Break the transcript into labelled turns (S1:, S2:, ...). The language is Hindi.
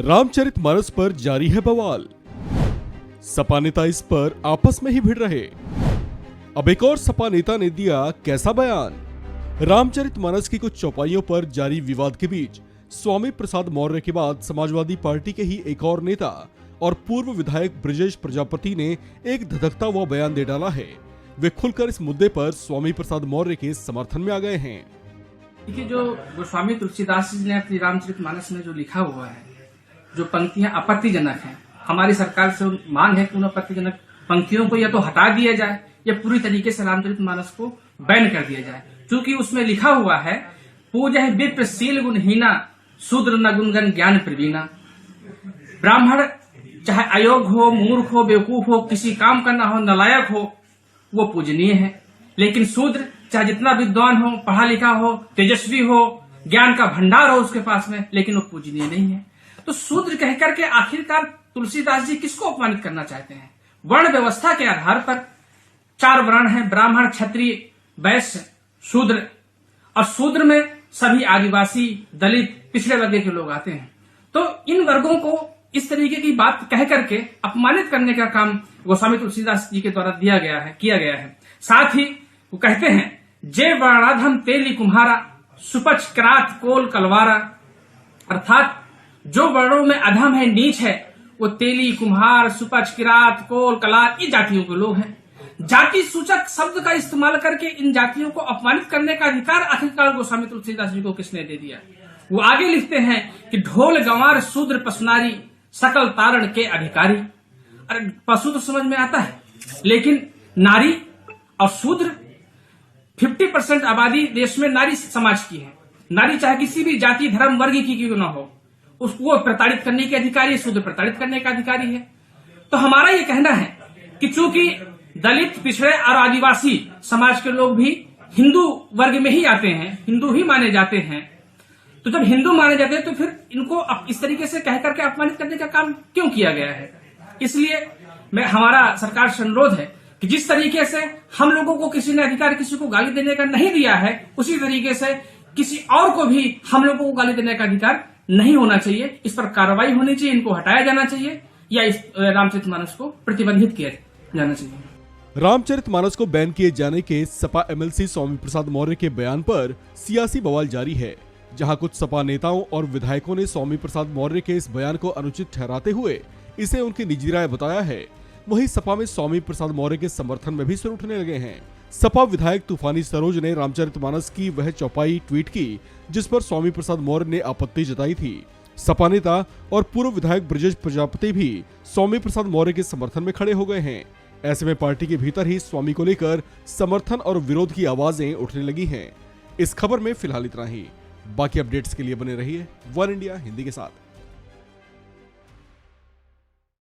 S1: रामचरितमानस पर जारी है बवाल। सपा नेता इस पर आपस में ही भिड़ रहे। अब एक और सपा नेता ने दिया कैसा बयान। रामचरितमानस की कुछ चौपाइयों पर जारी विवाद के बीच स्वामी प्रसाद मौर्य के बाद समाजवादी पार्टी के ही एक और नेता और पूर्व विधायक ब्रजेश प्रजापति ने एक धधकता हुआ बयान दे डाला है। वे खुलकर इस मुद्दे पर स्वामी प्रसाद मौर्य के समर्थन में आ गए हैं।
S2: देखिए, जो गोस्वामी तुलसीदास जी ने अपनी रामचरितमानस में जो लिखा हुआ है, जो पंक्तियां आपत्तिजनक हैं, हमारी सरकार से मांग है कि उन आपत्तिजनक पंक्तियों को या तो हटा दिया जाए या पूरी तरीके से रामचरितमानस को बैन कर दिया जाए। क्योंकि उसमें लिखा हुआ है, पूजहि विप्रशील गुणहीना शूद्र न गुणगन ज्ञान प्रवीणा। ब्राह्मण चाहे अयोग्य हो, मूर्ख हो, बेवकूफ हो, किसी काम का ना हो, नलायक हो, वो पूजनीय है। लेकिन शूद्र चाहे जितना विद्वान हो, पढ़ा लिखा हो, तेजस्वी हो, ज्ञान का भंडार हो उसके पास में, लेकिन वो पूजनीय नहीं है। तो शूद्र कहकर के आखिरकार तुलसीदास जी किसको अपमानित करना चाहते हैं? वर्ण व्यवस्था के आधार पर 4 वर्ण हैं, ब्राह्मण, क्षत्रिय, वैश्य, शूद्र। और शूद्र में सभी आदिवासी, दलित, पिछड़े वर्ग के लोग आते हैं। तो इन वर्गों को इस तरीके की बात कह करके अपमानित करने का काम गोस्वामी तुलसीदास जी के द्वारा किया गया है। साथ ही वो कहते हैं, जे वर्णाधम तेली कुम्हारा सुपच क्रात कोल कलवारा। अर्थात जो वर्णों में अधम है, नीच है, वो तेली, कुम्हार, सुपच, किरात, कोल, कलार, ये जातियों के लोग हैं। जाति सूचक शब्द का इस्तेमाल करके इन जातियों को अपमानित करने का अधिकार आखिरकार गोस्वामी तुलसीदास जी को किसने दे दिया? वो आगे लिखते हैं कि ढोल गंवार शूद्र पशुनारी सकल तारण के अधिकारी। अरे पशु तो समझ में आता है, लेकिन नारी और शूद्र 50% आबादी देश में नारी समाज की है। नारी चाहे किसी भी जाति, धर्म, वर्ग की क्यों न हो, उसको प्रताड़ित करने के अधिकारी है, शूद्र प्रताड़ित करने का अधिकारी है। तो हमारा ये कहना है कि चूंकि दलित, पिछड़े और आदिवासी समाज के लोग भी हिंदू वर्ग में ही आते हैं, हिंदू ही माने जाते हैं, तो जब हिंदू माने जाते हैं तो फिर इनको इस तरीके से कह करके अपमानित करने का काम क्यों किया गया है? इसलिए हमारा सरकार से अनुरोध है कि जिस तरीके से हम लोगों को किसी ने अधिकार किसी को गाली देने का नहीं दिया है, उसी तरीके से किसी और को भी हम लोगों को गाली देने का अधिकार नहीं होना चाहिए। इस पर कार्रवाई होनी चाहिए, इनको हटाया जाना चाहिए या इस रामचरितमानस को प्रतिबंधित किया जाना चाहिए।
S1: रामचरितमानस को बैन किए जाने के सपा एमएलसी स्वामी प्रसाद मौर्य के बयान पर सियासी बवाल जारी है। जहां कुछ सपा नेताओं और विधायकों ने स्वामी प्रसाद मौर्य के इस बयान को अनुचित ठहराते हुए इसे उनकी निजी राय बताया है, वहीं सपा में स्वामी प्रसाद मौर्य के समर्थन में भी सुर उठने लगे हैं। सपा विधायक तूफानी सरोज ने रामचरितमानस की वह चौपाई ट्वीट की जिस पर स्वामी प्रसाद मौर्य ने आपत्ति जताई थी। सपा नेता और पूर्व विधायक ब्रजेश प्रजापति भी स्वामी प्रसाद मौर्य के समर्थन में खड़े हो गए हैं। ऐसे में पार्टी के भीतर ही स्वामी को लेकर समर्थन और विरोध की आवाजें उठने लगी हैं। इस खबर में फिलहाल इतना ही। बाकी अपडेट्स के लिए बने रहिए वन इंडिया हिंदी के साथ।